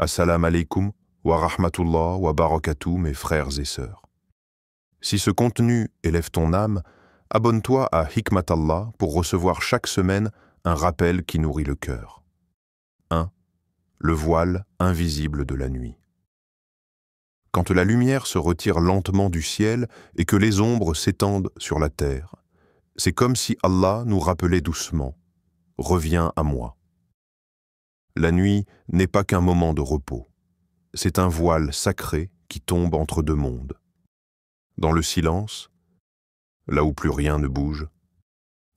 Assalamu alaikum wa rahmatullah wa barakatuh, mes frères et sœurs. Si ce contenu élève ton âme, abonne-toi à Hikmat Allah pour recevoir chaque semaine un rappel qui nourrit le cœur. 1. Le voile invisible de la nuit. Quand la lumière se retire lentement du ciel et que les ombres s'étendent sur la terre, c'est comme si Allah nous rappelait doucement « Reviens à moi ». La nuit n'est pas qu'un moment de repos. C'est un voile sacré qui tombe entre deux mondes. Dans le silence, là où plus rien ne bouge,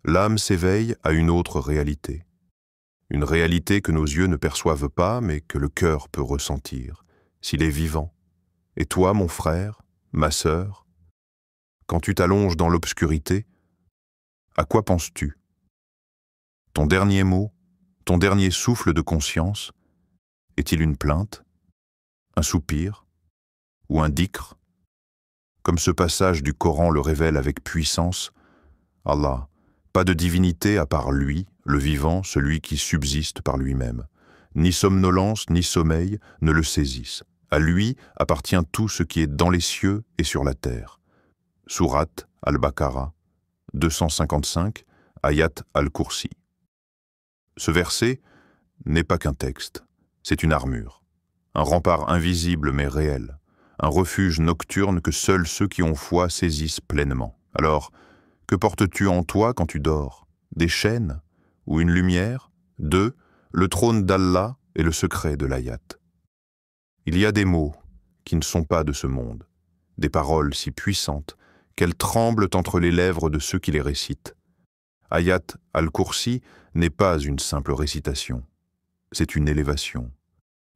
l'âme s'éveille à une autre réalité. Une réalité que nos yeux ne perçoivent pas, mais que le cœur peut ressentir, s'il est vivant. Et toi, mon frère, ma sœur, quand tu t'allonges dans l'obscurité, à quoi penses-tu? Ton dernier mot, ton dernier souffle de conscience, est-il une plainte, un soupir ou un dhikr? Comme ce passage du Coran le révèle avec puissance, Allah, pas de divinité à part lui, le vivant, celui qui subsiste par lui-même. Ni somnolence ni sommeil ne le saisissent. À lui appartient tout ce qui est dans les cieux et sur la terre. Sourate Al-Baqarah, 255, Ayat Al-Kursi. Ce verset n'est pas qu'un texte, c'est une armure, un rempart invisible mais réel, un refuge nocturne que seuls ceux qui ont foi saisissent pleinement. Alors, que portes-tu en toi quand tu dors? Des chaînes ou une lumière? 2. Le trône d'Allah et le secret de l'ayat. Il y a des mots qui ne sont pas de ce monde, des paroles si puissantes qu'elles tremblent entre les lèvres de ceux qui les récitent. Ayat al-Kursi n'est pas une simple récitation, c'est une élévation,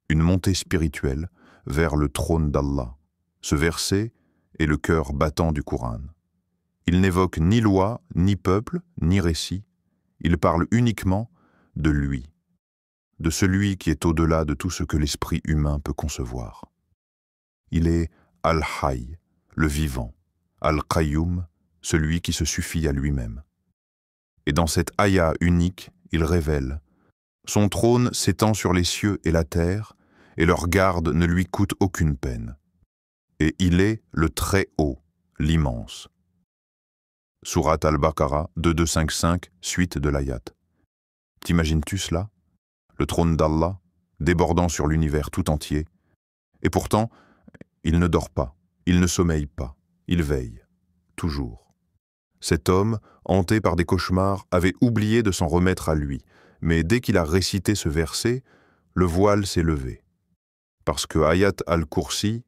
une montée spirituelle vers le trône d'Allah. Ce verset est le cœur battant du Coran. Il n'évoque ni loi, ni peuple, ni récit. Il parle uniquement de lui, de celui qui est au-delà de tout ce que l'esprit humain peut concevoir. Il est Al-Hayy, le vivant, Al-Qayyum, celui qui se suffit à lui-même. Et dans cette ayah unique, il révèle « Son trône s'étend sur les cieux et la terre, et leur garde ne lui coûte aucune peine. Et il est le Très-Haut, l'immense. » Sourate Al-Baqarah 2255, suite de l'ayat. T'imagines-tu cela? Le trône d'Allah, débordant sur l'univers tout entier. Et pourtant, il ne dort pas, il ne sommeille pas, il veille, toujours. Cet homme, hanté par des cauchemars, avait oublié de s'en remettre à lui, mais dès qu'il a récité ce verset, le voile s'est levé. Parce que Ayat al-Kursi,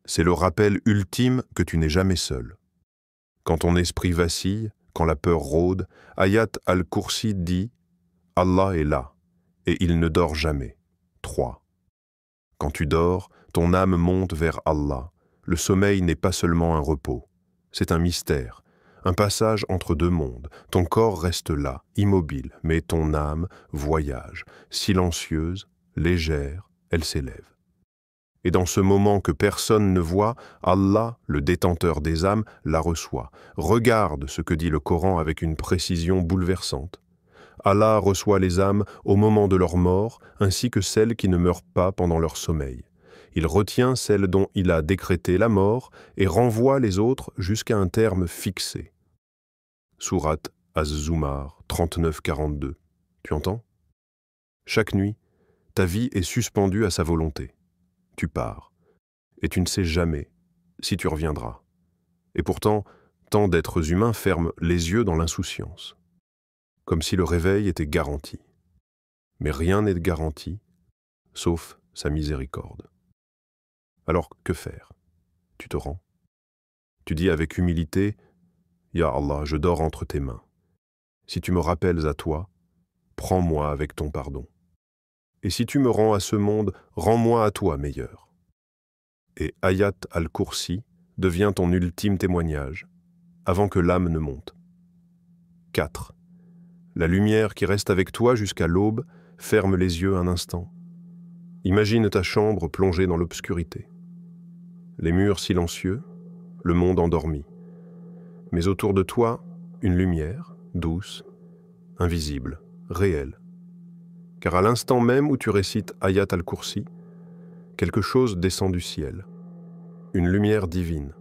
c'est le rappel ultime que tu n'es jamais seul. Quand ton esprit vacille, quand la peur rôde, Ayat al-Kursi dit « Allah est là, et il ne dort jamais. » 3. Quand tu dors, ton âme monte vers Allah. Le sommeil n'est pas seulement un repos, c'est un mystère. Un passage entre deux mondes. Ton corps reste là, immobile, mais ton âme voyage, silencieuse, légère, elle s'élève. Et dans ce moment que personne ne voit, Allah, le détenteur des âmes, la reçoit. Regarde ce que dit le Coran avec une précision bouleversante. Allah reçoit les âmes au moment de leur mort, ainsi que celles qui ne meurent pas pendant leur sommeil. Il retient celles dont il a décrété la mort et renvoie les autres jusqu'à un terme fixé. Sourate Az-Zumar 39-42. Tu entends? Chaque nuit, ta vie est suspendue à sa volonté. Tu pars, et tu ne sais jamais si tu reviendras. Et pourtant, tant d'êtres humains ferment les yeux dans l'insouciance, comme si le réveil était garanti. Mais rien n'est garanti, sauf sa miséricorde. Alors, que faire? Tu te rends. Tu dis avec humilité, « Ya Allah, je dors entre tes mains. Si tu me rappelles à toi, prends-moi avec ton pardon. Et si tu me rends à ce monde, rends-moi à toi meilleur. » Et Ayat al-Kursi devient ton ultime témoignage, avant que l'âme ne monte. 4. La lumière qui reste avec toi jusqu'à l'aube ferme les yeux un instant. Imagine ta chambre plongée dans l'obscurité. Les murs silencieux, le monde endormi. Mais autour de toi, une lumière, douce, invisible, réelle. Car à l'instant même où tu récites Ayat al-Kursi, quelque chose descend du ciel, une lumière divine,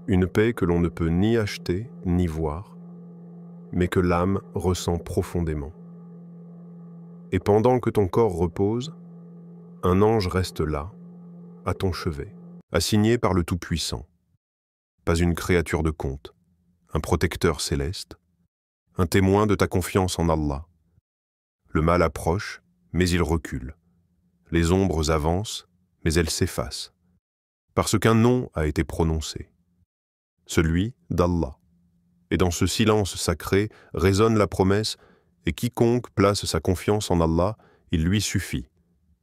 une paix que l'on ne peut ni acheter ni voir, mais que l'âme ressent profondément. Et pendant que ton corps repose, un ange reste là, à ton chevet, assigné par le Tout-Puissant. Pas une créature de conte, un protecteur céleste, un témoin de ta confiance en Allah. Le mal approche, mais il recule. Les ombres avancent, mais elles s'effacent. Parce qu'un nom a été prononcé, celui d'Allah. Et dans ce silence sacré résonne la promesse « Et quiconque place sa confiance en Allah, il lui suffit ».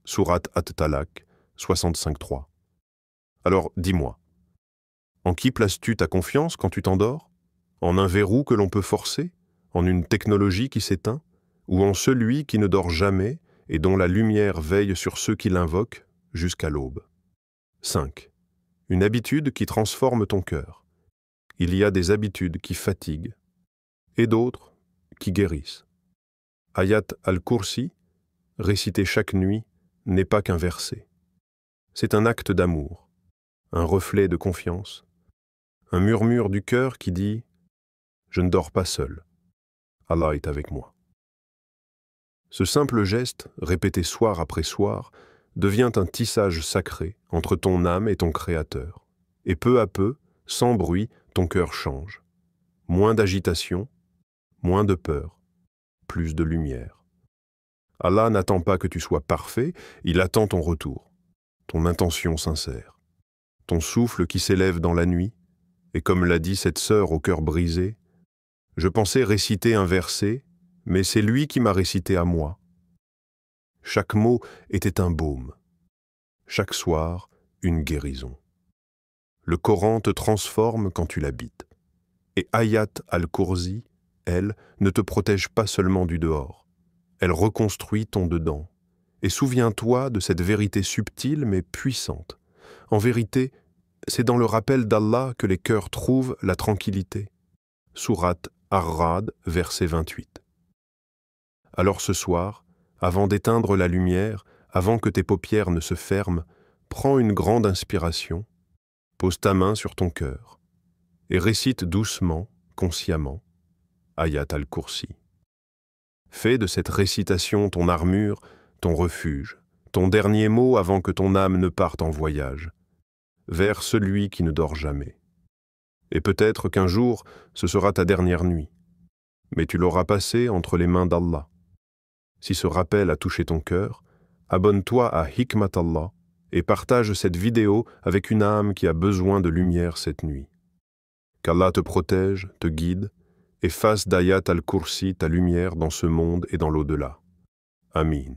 Sourate At-Talaq, 65.3. Alors dis-moi, en qui places-tu ta confiance quand tu t'endors? En un verrou que l'on peut forcer? En une technologie qui s'éteint? Ou en celui qui ne dort jamais et dont la lumière veille sur ceux qui l'invoquent jusqu'à l'aube? 5. Une habitude qui transforme ton cœur. Il y a des habitudes qui fatiguent et d'autres qui guérissent. Ayat al-Kursi, récité chaque nuit, n'est pas qu'un verset. C'est un acte d'amour, un reflet de confiance, un murmure du cœur qui dit « Je ne dors pas seul, Allah est avec moi ». Ce simple geste, répété soir après soir, devient un tissage sacré entre ton âme et ton Créateur. Et peu à peu, sans bruit, ton cœur change. Moins d'agitation, moins de peur, plus de lumière. Allah n'attend pas que tu sois parfait, il attend ton retour, ton intention sincère, ton souffle qui s'élève dans la nuit, et comme l'a dit cette sœur au cœur brisé, « Je pensais réciter un verset, mais c'est lui qui m'a récité à moi. » Chaque mot était un baume, chaque soir une guérison. Le Coran te transforme quand tu l'habites. Et Ayat al-Kursi, elle, ne te protège pas seulement du dehors. Elle reconstruit ton dedans. Et souviens-toi de cette vérité subtile mais puissante. En vérité, c'est dans le rappel d'Allah que les cœurs trouvent la tranquillité. Sourate Ar-Ra'd, verset 28. Alors ce soir, avant d'éteindre la lumière, avant que tes paupières ne se ferment, prends une grande inspiration, pose ta main sur ton cœur et récite doucement, consciemment, Ayat al-Kursi. Fais de cette récitation ton armure, ton refuge, ton dernier mot avant que ton âme ne parte en voyage, vers celui qui ne dort jamais. Et peut-être qu'un jour, ce sera ta dernière nuit, mais tu l'auras passée entre les mains d'Allah. Si ce rappel a touché ton cœur, abonne-toi à Hikmatallah et partage cette vidéo avec une âme qui a besoin de lumière cette nuit. Qu'Allah te protège, te guide et fasse d'Ayat al-Kursi ta lumière dans ce monde et dans l'au-delà. Amin.